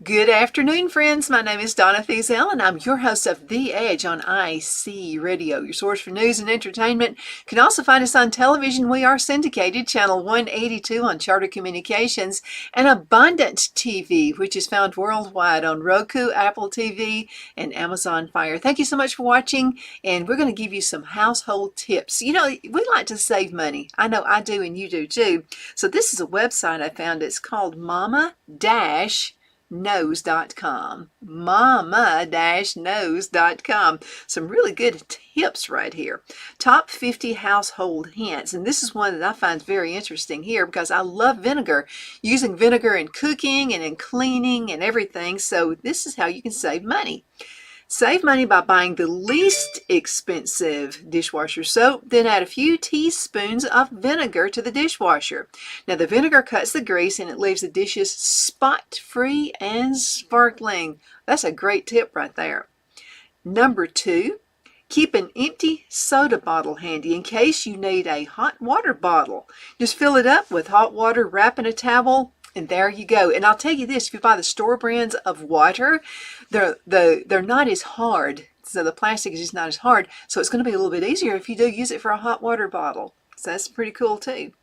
Good afternoon, friends. My name is Donna Feazell, and I'm your host of The Edge on IC Radio, your source for news and entertainment. You can also find us on television. We are syndicated, channel 182 on Charter Communications, and Abundant TV, which is found worldwide on Roku, Apple TV, and Amazon Fire. Thank you so much for watching, and we're going to give you some household tips. You know, we like to save money. I know I do, and you do too. So this is a website I found. It's called mama-knows.com. mama-knows.com. Some really good tips right here. Top 50 household hints. And this is one that I find very interesting here because I love vinegar. Using vinegar in cooking and in cleaning and everything. So this is how you can save money. Save money by buying the least expensive dishwasher soap, then add a few teaspoons of vinegar to the dishwasher. Now the vinegar cuts the grease and it leaves the dishes spot-free and sparkling. That's a great tip right there. Number 2, keep an empty soda bottle handy in case you need a hot water bottle. Just fill it up with hot water, wrap in a towel, and there you go. And I'll tell you this, if you buy the store brands of water, they're not as hard. So the plastic is just not as hard. So it's going to be a little bit easier if you do use it for a hot water bottle. So that's pretty cool too.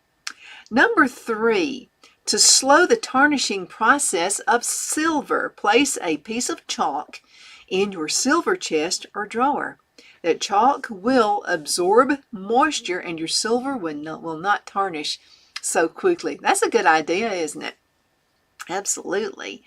Number 3, to slow the tarnishing process of silver, place a piece of chalk in your silver chest or drawer. That chalk will absorb moisture and your silver will not tarnish so quickly. That's a good idea, isn't it? Absolutely.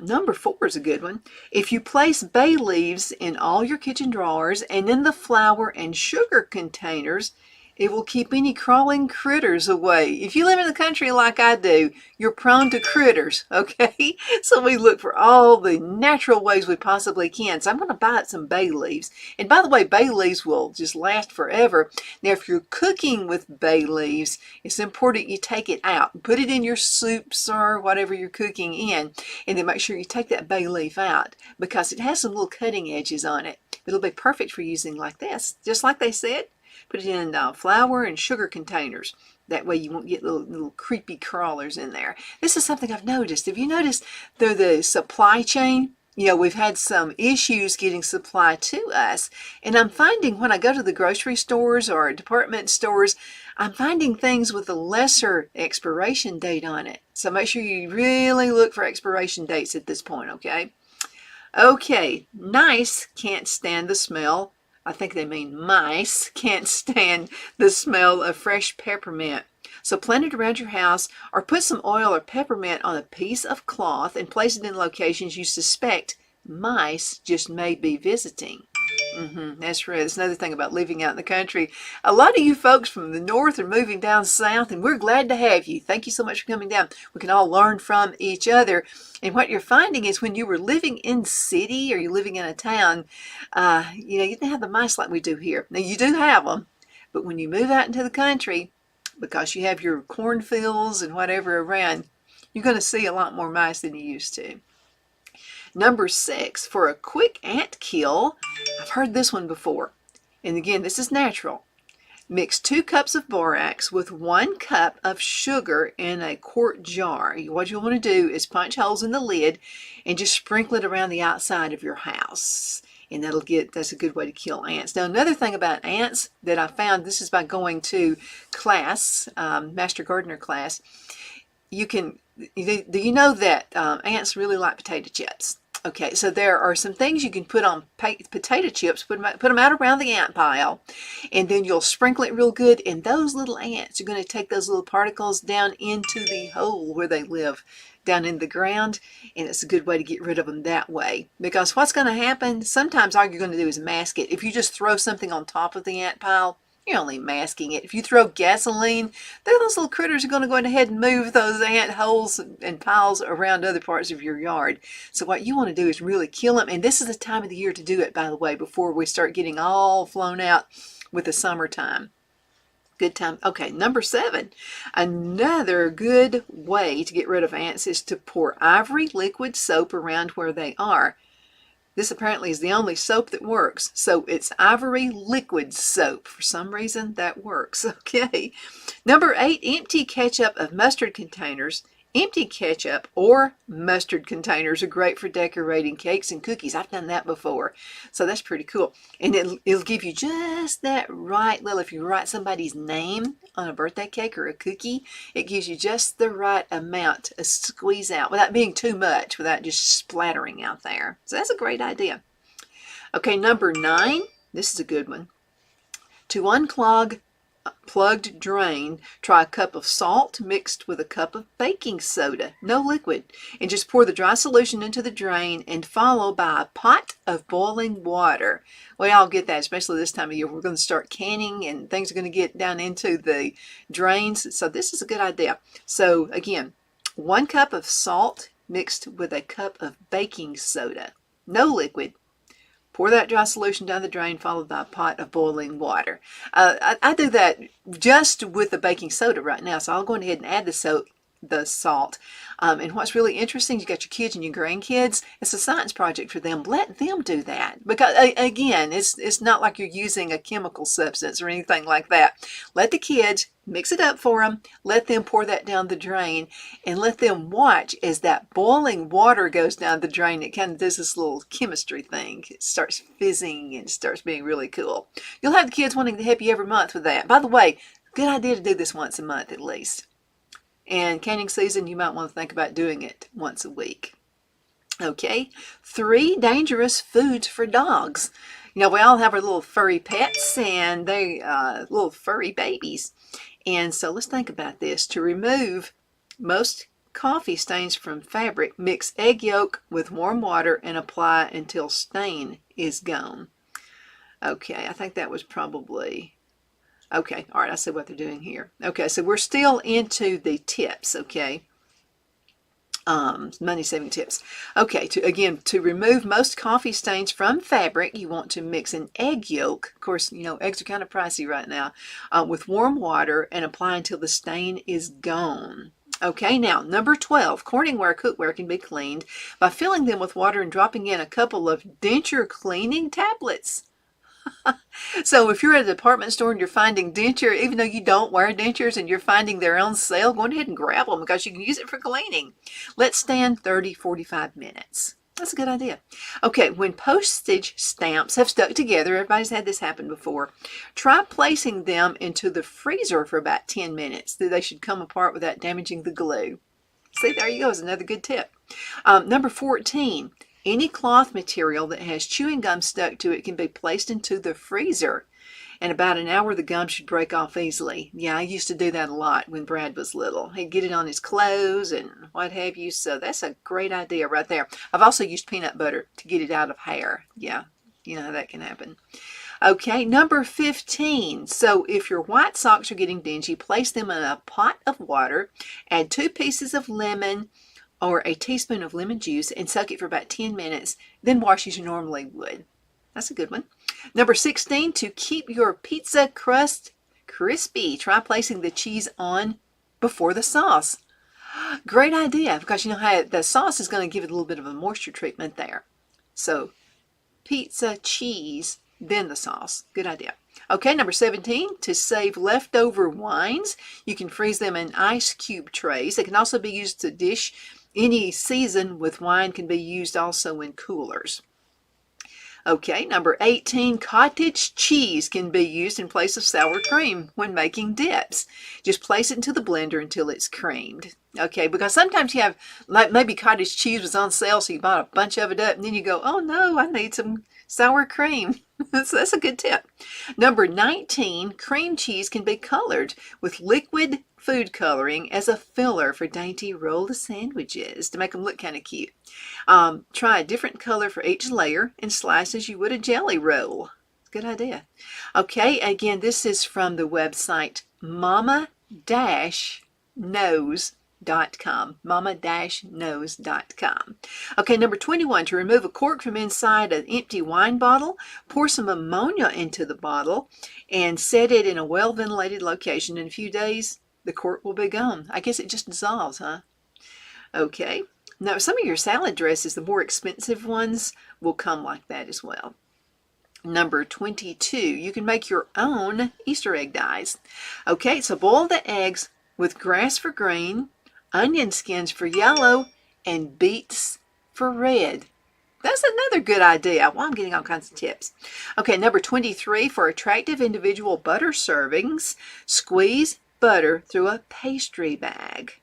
Number 4 is a good one. If you place bay leaves in all your kitchen drawers and in the flour and sugar containers, it will keep any crawling critters away. If you live in the country like I do, you're prone to critters, okay? So we look for all the natural ways we possibly can. So I'm going to buy some bay leaves. And by the way, bay leaves will just last forever. Now, if you're cooking with bay leaves, it's important you take it out. Put it in your soups or whatever you're cooking in. And then make sure you take that bay leaf out because it has some little cutting edges on it. It'll be perfect for using like this. Just like they said. Put it in flour and sugar containers. That way you won't get little creepy crawlers in there. This is something I've noticed. Have you noticed through the supply chain? You know, we've had some issues getting supply to us. And I'm finding when I go to the grocery stores or department stores, I'm finding things with a lesser expiration date on it. So make sure you really look for expiration dates at this point, okay? Okay, nice can't stand the smell. I think they mean mice can't stand the smell of fresh peppermint. So plant it around your house or put some oil or peppermint on a piece of cloth and place it in locations you suspect mice just may be visiting. That's right. That's another thing about living out in the country. A lot of you folks from the north are moving down south, and we're glad to have you. Thank you so much for coming down. We can all learn from each other. And what you're finding is when you were living in city or you're living in a town, you know, you didn't have the mice like we do here. Now, you do have them, but when you move out into the country, because you have your cornfields and whatever around, you're going to see a lot more mice than you used to. Number 6, for a quick ant kill, I've heard this one before. And again, this is natural. Mix 2 cups of borax with 1 cup of sugar in a quart jar. What you'll want to do is punch holes in the lid and just sprinkle it around the outside of your house. And that's a good way to kill ants. Now, another thing about ants that I found, this is by going to class, Master Gardener class, do you know that ants really like potato chips? Okay, so there are some things you can put on potato chips, put them out around the ant pile, and then you'll sprinkle it real good, and those little ants are going to take those little particles down into the hole where they live, down in the ground, and it's a good way to get rid of them that way. Because what's going to happen, sometimes all you're going to do is mask it. If you just throw something on top of the ant pile, you're only masking it. If you throw gasoline, those little critters are going to go ahead and move those ant holes and piles around other parts of your yard. So what you want to do is really kill them. And this is the time of the year to do it, by the way, before we start getting all flown out with the summertime. Good time. Okay, number 7. Another good way to get rid of ants is to pour ivory liquid soap around where they are. This apparently is the only soap that works. So it's Ivory liquid soap. For some reason, that works. Okay. Number 8, empty ketchup of mustard containers Empty ketchup or mustard containers are great for decorating cakes and cookies. I've done that before, so that's pretty cool. And it'll give you just that right little, if you write somebody's name on a birthday cake or a cookie, it gives you just the right amount to squeeze out without being too much, without just splattering out there. So that's a great idea. Okay, number 9, this is a good one. To unclog plugged drain, try a cup of salt mixed with a cup of baking soda, no liquid, and just pour the dry solution into the drain and follow by a pot of boiling water. We all get that, especially this time of year. We're going to start canning and things are going to get down into the drains. So this is a good idea. So again, 1 cup of salt mixed with a cup of baking soda, no liquid. Pour that dry solution down the drain, followed by a pot of boiling water. I do that just with the baking soda right now, so I'll go ahead and add the salt. And what's really interesting, you got your kids and your grandkids. It's a science project for them. Let them do that, because again, it's not like you're using a chemical substance or anything like that. Let the kids mix it up for them. Let them pour that down the drain, and let them watch as that boiling water goes down the drain. It kind of does this little chemistry thing. It starts fizzing and starts being really cool. You'll have the kids wanting to help you every month with that. By the way, good idea to do this once a month at least. And canning season, you might want to think about doing it once a week. Okay, 3 dangerous foods for dogs. You know, we all have our little furry pets, and they little furry babies. And so let's think about this. To remove most coffee stains from fabric, mix egg yolk with warm water and apply until stain is gone. Okay, I think that was probably... Okay, all right, I see what they're doing here. Okay, so we're still into the tips, okay? Money-saving tips. Okay, to remove most coffee stains from fabric, you want to mix an egg yolk. Of course, you know, eggs are kind of pricey right now, with warm water and apply until the stain is gone. Okay, now, number 12, Corningware cookware can be cleaned by filling them with water and dropping in a couple of denture cleaning tablets. So if you're at a department store and you're finding denture, even though you don't wear dentures and you're finding they're on sale, go ahead and grab them because you can use it for cleaning. Let stand 30-45 minutes. That's a good idea. Okay, when postage stamps have stuck together, everybody's had this happen before, try placing them into the freezer for about 10 minutes. They should come apart without damaging the glue. See, there you go. Is another good tip. Number 14. Any cloth material that has chewing gum stuck to it can be placed into the freezer. In about an hour, the gum should break off easily. Yeah, I used to do that a lot when Brad was little. He'd get it on his clothes and what have you. So that's a great idea right there. I've also used peanut butter to get it out of hair. Yeah, you know how that can happen. Okay, number 15. So if your white socks are getting dingy, place them in a pot of water, add 2 pieces of lemon, or a teaspoon of lemon juice, and soak it for about 10 minutes, then wash as you normally would. That's a good one. Number 16, to keep your pizza crust crispy, try placing the cheese on before the sauce. Great idea, because you know how the sauce is going to give it a little bit of a moisture treatment there. So pizza, cheese, then the sauce. Good idea. Okay, number 17, to save leftover wines, you can freeze them in ice cube trays. They can also be used to dish any season with wine, can be used also in coolers. Okay, number 18, cottage cheese can be used in place of sour cream when making dips. Just place it into the blender until it's creamed. Okay, because sometimes you have, like maybe cottage cheese was on sale, so you bought a bunch of it up, and then you go, oh no, I need some sour cream. So that's a good tip. Number 19, cream cheese can be colored with liquid food coloring as a filler for dainty rolled sandwiches to make them look kind of cute. Try a different color for each layer and slice as you would a jelly roll. Good idea. Okay, again, this is from the website mama-knows.com. mama-knows.com. Okay, number 21, to remove a cork from inside an empty wine bottle, pour some ammonia into the bottle and set it in a well-ventilated location. In a few days, the cork will be gone. I guess it just dissolves, huh? Okay. Now, some of your salad dressings, the more expensive ones, will come like that as well. Number 22, you can make your own Easter egg dyes. Okay, so boil the eggs with grass for green, onion skins for yellow, and beets for red. That's another good idea. Well, I'm getting all kinds of tips. Okay, number 23, for attractive individual butter servings, squeeze butter through a pastry bag.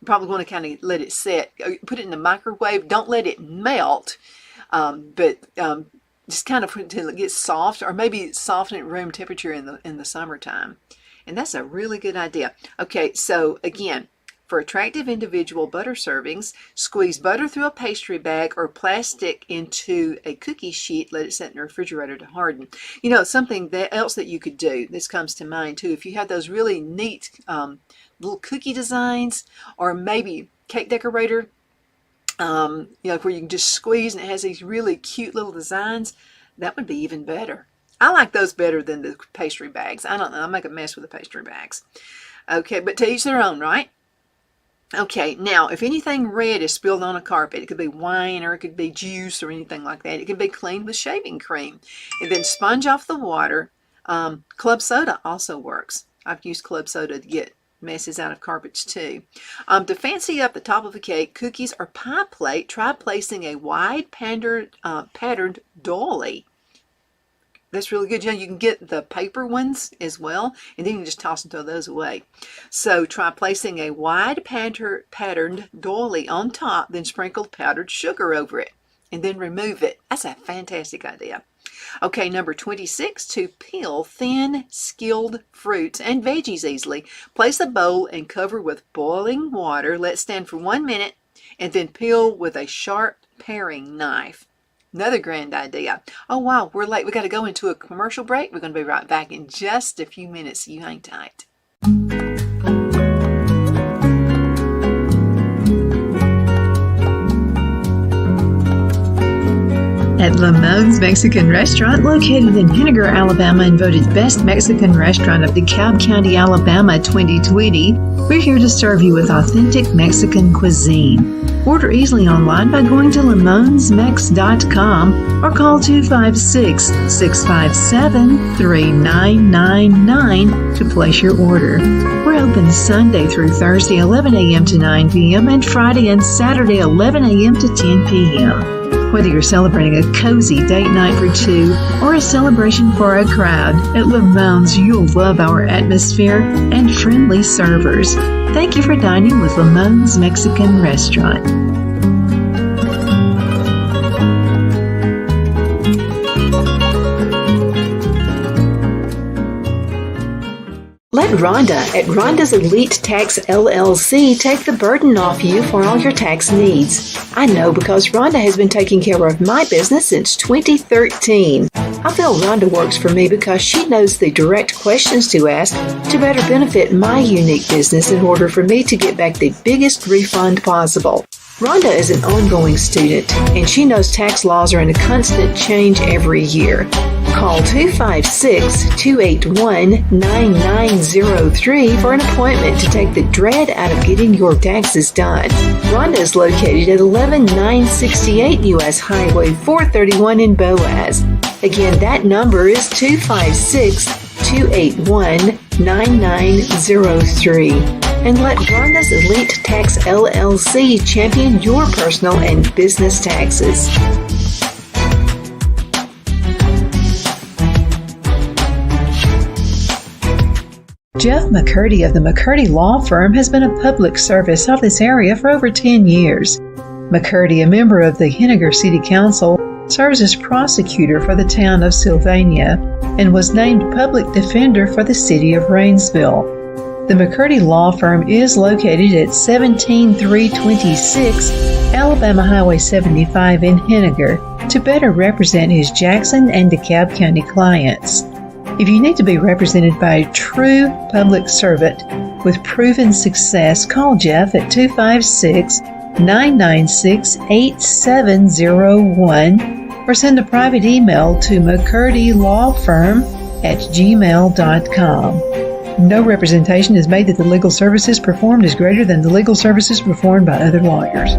You probably want to kind of let it set. Put it in the microwave. Don't let it melt, but just kind of put it until it gets soft, or maybe soften it room temperature in the summertime. And that's a really good idea. Okay, so again, for attractive individual butter servings, squeeze butter through a pastry bag or plastic into a cookie sheet. Let it sit in the refrigerator to harden. You know, something else that you could do, this comes to mind too, if you have those really neat little cookie designs, or maybe cake decorator, you know, where you can just squeeze and it has these really cute little designs, that would be even better. I like those better than the pastry bags. I don't know, I make a mess with the pastry bags. Okay, but to each their own, right? Okay, now if anything red is spilled on a carpet, it could be wine or it could be juice or anything like that. It can be cleaned with shaving cream and then sponge off the water. Club soda also works. I've used club soda to get messes out of carpets too. To fancy up the top of a cake, cookies, or pie plate, try placing a wide patterned dolly. That's really good. You know, you can get the paper ones as well, and then you can just toss and throw those away. So try placing a wide patterned dolly on top, then sprinkle powdered sugar over it, and then remove it. That's a fantastic idea. Okay, number 26, to peel thin, skilled fruits and veggies easily. Place a bowl and cover with boiling water. Let stand for 1 minute, and then peel with a sharp paring knife. Another grand idea. Oh, wow, we're late. We got to go into a commercial break. We're going to be right back in just a few minutes. You hang tight. At Lamone's Mexican Restaurant, located in Henniger, Alabama, and voted Best Mexican Restaurant of DeKalb County, Alabama 2020, we're here to serve you with authentic Mexican cuisine. Order easily online by going to lamonsmex.com or call 256-657-3999 to place your order. We're open Sunday through Thursday, 11 a.m. to 9 p.m. and Friday and Saturday, 11 a.m. to 10 p.m. Whether you're celebrating a cozy date night for two or a celebration for a crowd, at Lamone's you'll love our atmosphere and friendly servers. Thank you for dining with Lamone's Mexican Restaurant. Let Rhonda at Rhonda's Elite Tax LLC take the burden off you for all your tax needs. I know because Rhonda has been taking care of my business since 2013. I feel Rhonda works for me because she knows the direct questions to ask to better benefit my unique business in order for me to get back the biggest refund possible. Rhonda is an ongoing student, and she knows tax laws are in a constant change every year. Call 256-281-9903 for an appointment to take the dread out of getting your taxes done. Rhonda is located at 11968 U.S. Highway 431 in Boaz. Again, that number is 256-281-9903. And let Rhonda's Elite Tax LLC champion your personal and business taxes. Jeff McCurdy of the McCurdy Law Firm has been a public service of this area for over 10 years. McCurdy, a member of the Henniger City Council, serves as prosecutor for the town of Sylvania and was named public defender for the city of Rainsville. The McCurdy Law Firm is located at 17326 Alabama Highway 75 in Henniger to better represent his Jackson and DeKalb County clients. If you need to be represented by a true public servant with proven success, call Jeff at 256-996-8701 or send a private email to mccurdylawfirm@gmail.com. No representation is made that the legal services performed is greater than the legal services performed by other lawyers.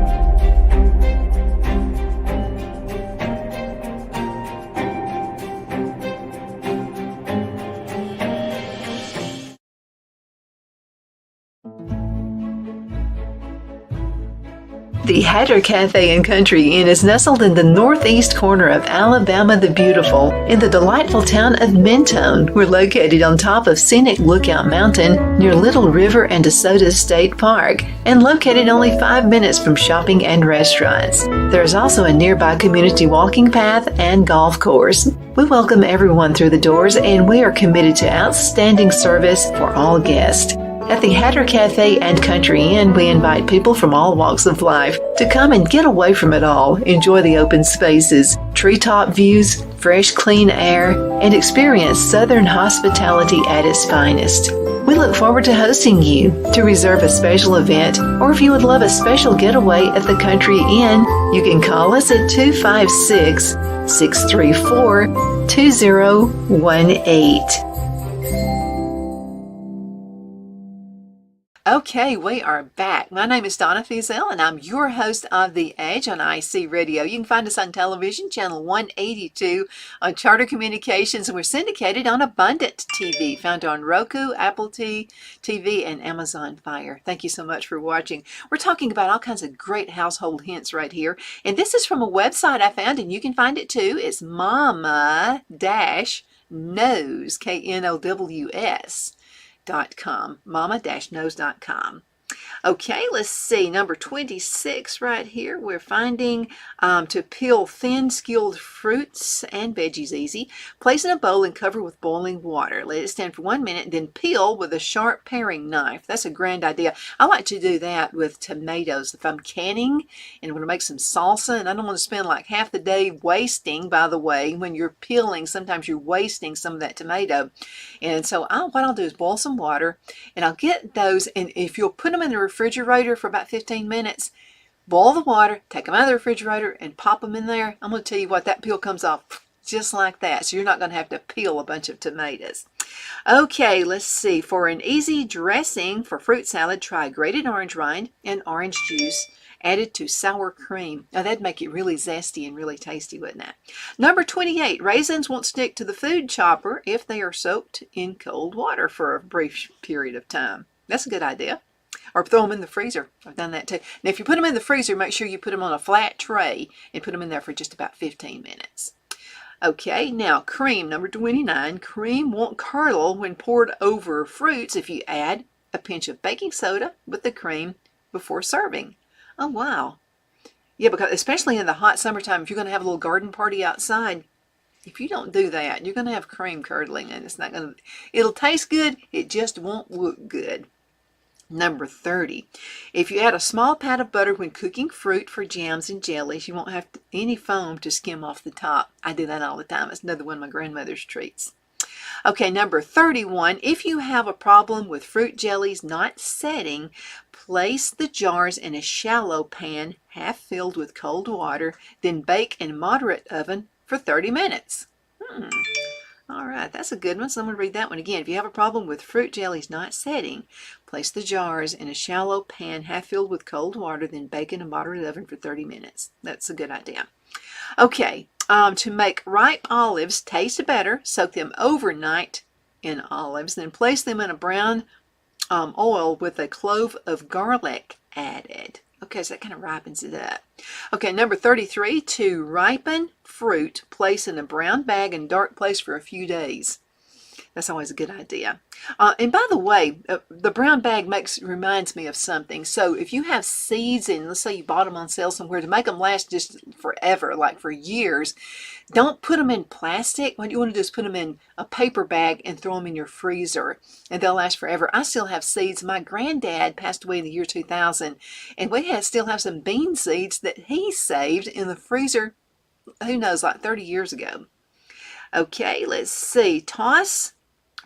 The Hatter Cafe and Country Inn is nestled in the northeast corner of Alabama the Beautiful in the delightful town of Mentone. We're located on top of scenic Lookout Mountain near Little River and DeSoto State Park and located only 5 minutes from shopping and restaurants. There is also a nearby community walking path and golf course. We welcome everyone through the doors and we are committed to outstanding service for all guests. At the Hatter Cafe and Country Inn, we invite people from all walks of life to come and get away from it all, enjoy the open spaces, treetop views, fresh, clean air, and experience Southern hospitality at its finest. We look forward to hosting you. To reserve a special event, or if you would love a special getaway at the Country Inn, you can call us at 256-634-2018. Okay, we are back. My name is Donna Feazell, and I'm your host of The Edge on IC Radio. You can find us on television, channel 182, on Charter Communications, and we're syndicated on Abundant TV, found on Roku, Apple TV, and Amazon Fire. Thank you so much for watching. We're talking about all kinds of great household hints right here, and this is from a website I found, and you can find it too. It's Mama-Knows, Knows.com, mama-knows.com. Okay, let's see, number 26 right here. We're finding to peel thin, skilled fruits and veggies easy. Place in a bowl and cover with boiling water. Let it stand for 1 minute, then peel with a sharp paring knife. That's a grand idea. I like to do that with tomatoes. If I'm canning and I want to make some salsa, and I don't want to spend like half the day wasting, by the way, when you're peeling, sometimes you're wasting some of that tomato. And so what I'll do is boil some water, and I'll get those, and if you'll put them in the refrigerator for about 15 minutes, boil the water, take them out of the refrigerator and pop them in there. I'm going to tell you what, that peel comes off just like that. So you're not going to have to peel a bunch of tomatoes. Okay, let's see. For an easy dressing for fruit salad, try grated orange rind and orange juice added to sour cream. Now that'd make it really zesty and really tasty, wouldn't it? Number 28, raisins won't stick to the food chopper if they are soaked in cold water for a brief period of time. That's a good idea. Or throw them in the freezer. I've done that too. Now, if you put them in the freezer, make sure you put them on a flat tray and put them in there for just about 15 minutes. Okay, now cream, number 29. Cream won't curdle when poured over fruits if you add a pinch of baking soda with the cream before serving. Oh, wow. Yeah, because especially in the hot summertime, if you're going to have a little garden party outside, if you don't do that, you're going to have cream curdling, and it's not going to, it'll taste good, it just won't look good. Number 30, if you add a small pat of butter when cooking fruit for jams and jellies, you won't have any foam to skim off the top. I do that all the time. It's another one of my grandmother's treats. Okay, number 31, if you have a problem with fruit jellies not setting, place the jars in a shallow pan, half filled with cold water, then bake in a moderate oven for 30 minutes. All right, that's a good one. So I'm going to read that one again. If you have a problem with fruit jellies not setting, place the jars in a shallow pan, half filled with cold water, then bake in a moderate oven for 30 minutes. That's a good idea. Okay, to make ripe olives taste better, soak them overnight in olives, then place them in a brown oil with a clove of garlic added. Okay, so that kind of ripens it up. Okay, number 33, to ripen fruit, place in a brown bag in a dark place for a few days. That's always a good idea. And by the way, the brown bag reminds me of something. So if you have seeds and let's say you bought them on sale somewhere, to make them last just forever, like for years, don't put them in plastic. What you want to do is put them in a paper bag and throw them in your freezer, and they'll last forever. I still have seeds. My granddad passed away in the year 2000, and we still have some bean seeds that he saved in the freezer, who knows, like 30 years ago. Okay, let's see. Toss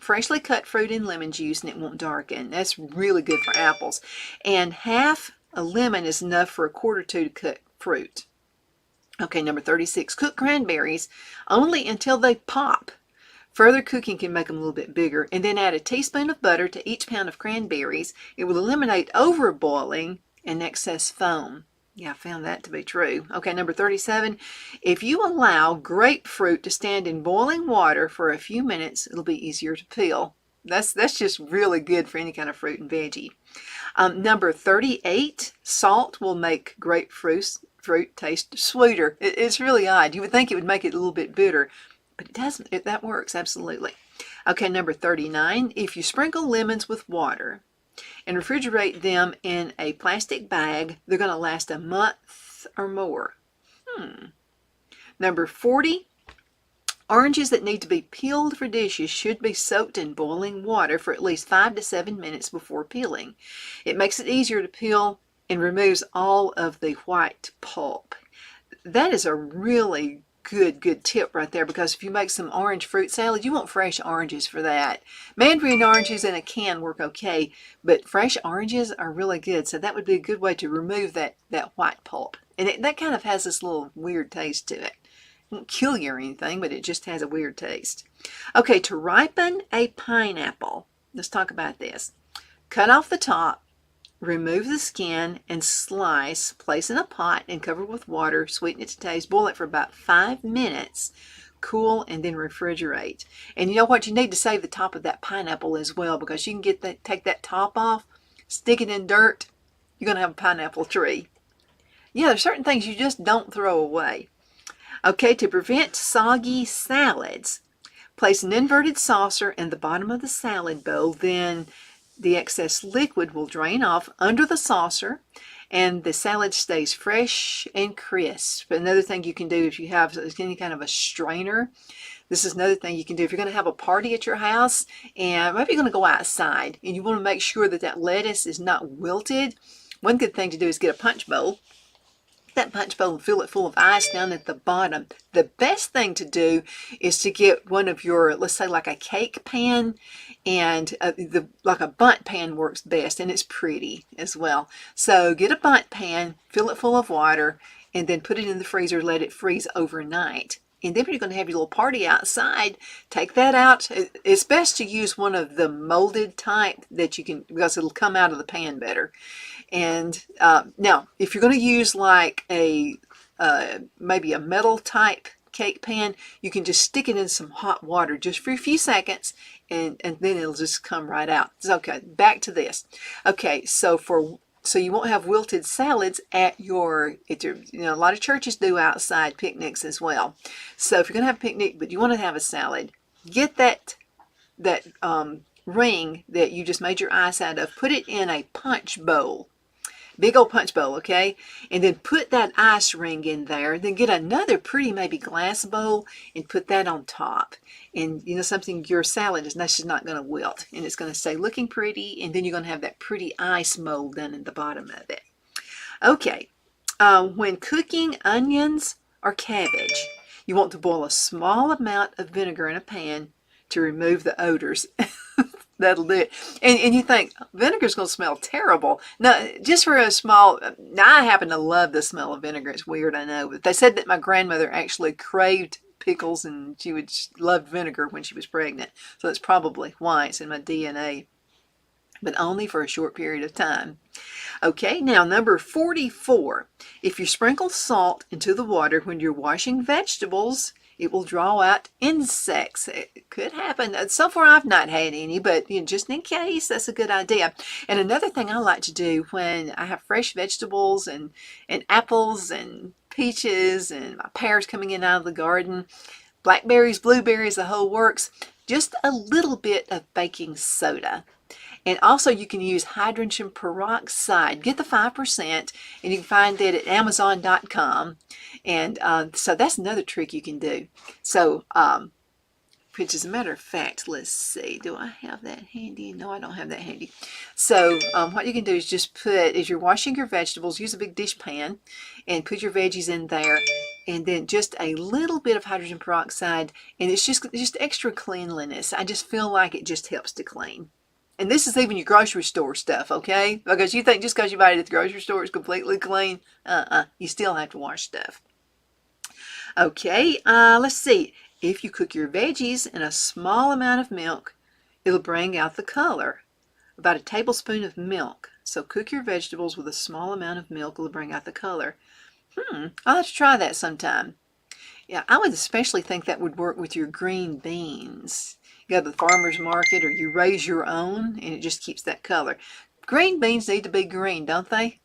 freshly cut fruit in lemon juice and it won't darken. That's really good for apples. And half a lemon is enough for a quart or two to cut fruit. Okay, number 36. Cook cranberries only until they pop. Further cooking can make them a little bit bigger. And then add a teaspoon of butter to each pound of cranberries. It will eliminate overboiling and excess foam. Yeah, I found that to be true. Okay, number 37. If you allow grapefruit to stand in boiling water for a few minutes, it'll be easier to peel. That's just really good for any kind of fruit and veggie. Number 38, salt will make grapefruit taste sweeter. It's really odd. You would think it would make it a little bit bitter, but it doesn't. That works, absolutely. Okay, number 39, if you sprinkle lemons with water and refrigerate them in a plastic bag, they're going to last a month or more. Number 40, oranges that need to be peeled for dishes should be soaked in boiling water for at least 5 to 7 minutes before peeling. It makes it easier to peel and removes all of the white pulp. That is a really good tip right there, because if you make some orange fruit salad, you want fresh oranges for that. Mandarin oranges in a can work okay, but fresh oranges are really good, so that would be a good way to remove that white pulp. And that kind of has this little weird taste to it. It won't kill you or anything, but it just has a weird taste. Okay, to ripen a pineapple, let's talk about this. Cut off the top, remove the skin and slice, place in a pot and cover with water, sweeten it to taste, boil it for about 5 minutes, cool, and then refrigerate. And you know what? You need to save the top of that pineapple as well, because you can take that top off, stick it in dirt, you're going to have a pineapple tree. Yeah, there's certain things you just don't throw away. Okay, to prevent soggy salads, place an inverted saucer in the bottom of the salad bowl, then the excess liquid will drain off under the saucer and the salad stays fresh and crisp. Another thing you can do if you have any kind of a strainer, this is another thing you can do if you're going to have a party at your house and maybe you're going to go outside and you want to make sure that lettuce is not wilted. One good thing to do is get a punch bowl. That punch bowl and fill it full of ice down at the bottom. The best thing to do is to get one of your, let's say like a cake pan, and like a bundt pan works best, and it's pretty as well. So get a bundt pan, fill it full of water, and then put it in the freezer, let it freeze overnight. And then when you're going to have your little party outside, take that out. It's best to use one of the molded type that you can, because it'll come out of the pan better. And now, if you're going to use like a maybe a metal type cake pan, you can just stick it in some hot water just for a few seconds, and then it'll just come right out. It's okay. Back to this. Okay, so you won't have wilted salads at your, a lot of churches do outside picnics as well. So if you're going to have a picnic, but you want to have a salad, get that ring that you just made your ice out of, put it in a punch bowl. Big old punch bowl, okay? And then put that ice ring in there. Then get another pretty maybe glass bowl and put that on top. And something, your salad is just not going to wilt. And it's going to stay looking pretty. And then you're going to have that pretty ice mold done in the bottom of it. Okay. When cooking onions or cabbage, you want to boil a small amount of vinegar in a pan to remove the odors. That'll do it. And you think, vinegar's going to smell terrible. No, just for a small, now I happen to love the smell of vinegar. It's weird, I know. But they said that my grandmother actually craved pickles and she loved vinegar when she was pregnant. So that's probably why it's in my DNA. But only for a short period of time. Okay, now number 44. If you sprinkle salt into the water when you're washing vegetables, it will draw out insects. It could happen. So far I've not had any, but just in case, that's a good idea. And another thing I like to do when I have fresh vegetables and apples and peaches and my pears coming in out of the garden, blackberries, blueberries, the whole works, just a little bit of baking soda. And also you can use hydrogen peroxide. Get the 5%, and you can find that at Amazon.com. And so that's another trick you can do. So, which as a matter of fact, let's see, do I have that handy? No, I don't have that handy. So what you can do is just as you're washing your vegetables, use a big dish pan and put your veggies in there. And then just a little bit of hydrogen peroxide, and it's just extra cleanliness. I just feel like it just helps to clean. And this is even your grocery store stuff, okay? Because you think just because you buy it at the grocery store it's completely clean. You still have to wash stuff. Okay, let's see. If you cook your veggies in a small amount of milk, it'll bring out the color. About a tablespoon of milk. So cook your vegetables with a small amount of milk. It'll bring out the color. I'll have to try that sometime. Yeah, I would especially think that would work with your green beans. go to the farmer's market or you raise your own, and it just keeps that color. Green beans need to be green, don't they?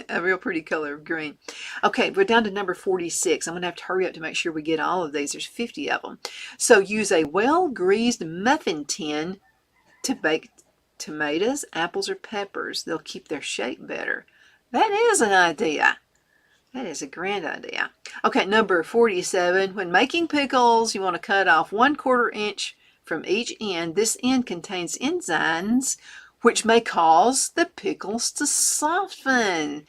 A real pretty color of green. Okay, we're down to number 46. I'm going to have to hurry up to make sure we get all of these. There's 50 of them. So use a well-greased muffin tin to bake tomatoes, apples, or peppers. They'll keep their shape better. That is an idea. That is a grand idea. Okay, number 47. When making pickles, you want to cut off 1/4 inch from each end. This end contains enzymes which may cause the pickles to soften.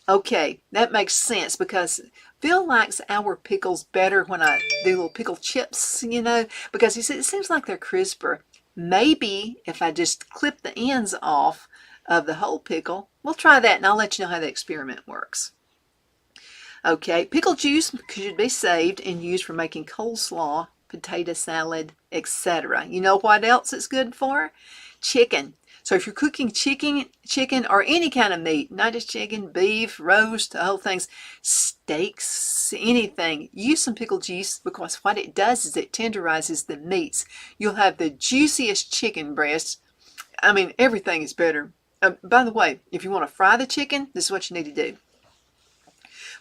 Okay, that makes sense because Phil likes our pickles better when I do little pickle chips, you know, because he said it seems like they're crisper. Maybe if I just clip the ends off of the whole pickle, we'll try that and I'll let you know how the experiment works. Okay, pickle juice should be saved and used for making coleslaw, potato salad, etc. You know what else it's good for? Chicken. So if you're cooking chicken or any kind of meat, not just chicken, beef, roast, the whole things, steaks, anything, use some pickle juice because what it does is it tenderizes the meats. You'll have the juiciest chicken breasts. I mean, everything is better. By the way, if you want to fry the chicken, this is what you need to do.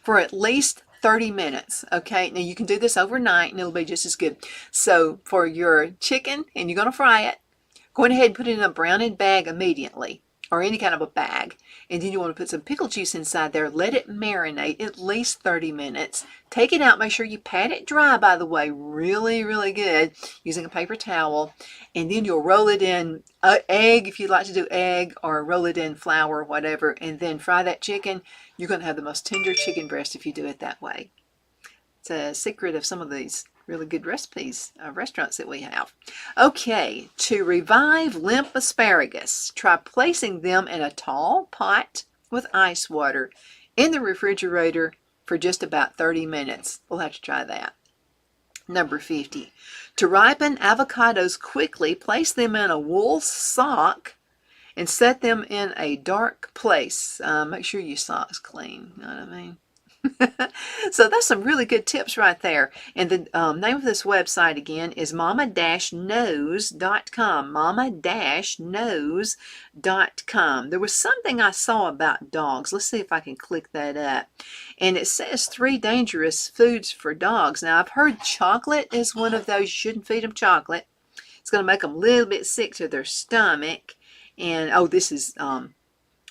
For at least 30 minutes, okay? Now you can do this overnight and it'll be just as good. So for your chicken, and you're going to fry it, go ahead and put it in a browning bag immediately, or any kind of a bag. And then you want to put some pickle juice inside there. Let it marinate at least 30 minutes. Take it out. Make sure you pat it dry, by the way, really, really good, using a paper towel. And then you'll roll it in egg, if you'd like to do egg, or roll it in flour or whatever, and then fry that chicken. You're going to have the most tender chicken breast if you do it that way. It's a secret of some of these really good recipes, restaurants that we have. Okay, to revive limp asparagus, try placing them in a tall pot with ice water in the refrigerator for just about 30 minutes. We'll have to try that. Number 50. To ripen avocados quickly, place them in a wool sock and set them in a dark place. Make sure your sock's clean, you know what I mean? So that's some really good tips right there. And the name of this website again is mama-knows.com. mama-knows.com. There was something I saw about dogs. Let's see if I can click that up. And it says 3 dangerous foods for dogs. Now I've heard chocolate is one of those. You shouldn't feed them chocolate. It's going to make them a little bit sick to their stomach. And oh, this is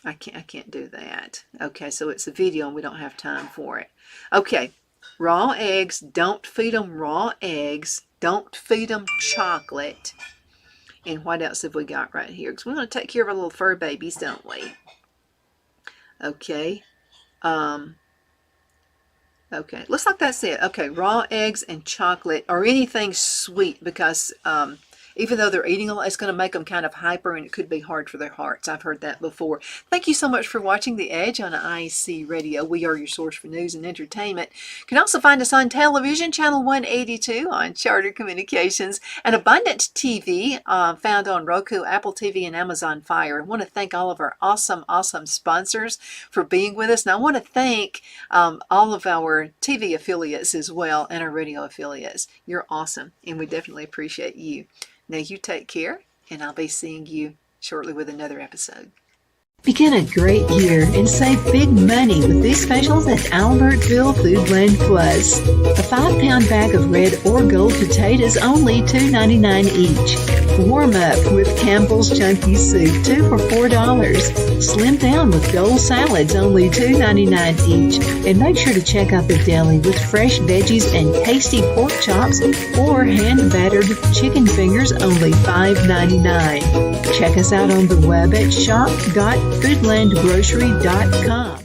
I can't do that. Okay, so it's a video and we don't have time for it. Okay, raw eggs. Don't feed them raw eggs. Don't feed them chocolate. And what else have we got right here? Because we want to take care of our little fur babies, don't we? Okay. Okay, looks like that's it. Okay, raw eggs and chocolate or anything sweet because even though they're eating a lot, it's going to make them kind of hyper and it could be hard for their hearts. I've heard that before. Thank you so much for watching The Edge on IEC Radio. We are your source for news and entertainment. You can also find us on television, channel 182 on Charter Communications, and Abundant TV found on Roku, Apple TV, and Amazon Fire. I want to thank all of our awesome sponsors for being with us. And I want to thank all of our TV affiliates as well and our radio affiliates. You're awesome, and we definitely appreciate you. Now you take care, and I'll be seeing you shortly with another episode. Begin a great year and save big money with these specials at Albertville Foodland Plus. A 5-pound bag of red or gold potatoes only $2.99 each. Warm up with Campbell's Chunky Soup, 2 for $4. Slim down with gold salads, only $2.99 each. And make sure to check out the deli with fresh veggies and tasty pork chops or hand-battered chicken fingers, only $5.99. Check us out on the web at shop.foodlandgrocery.com.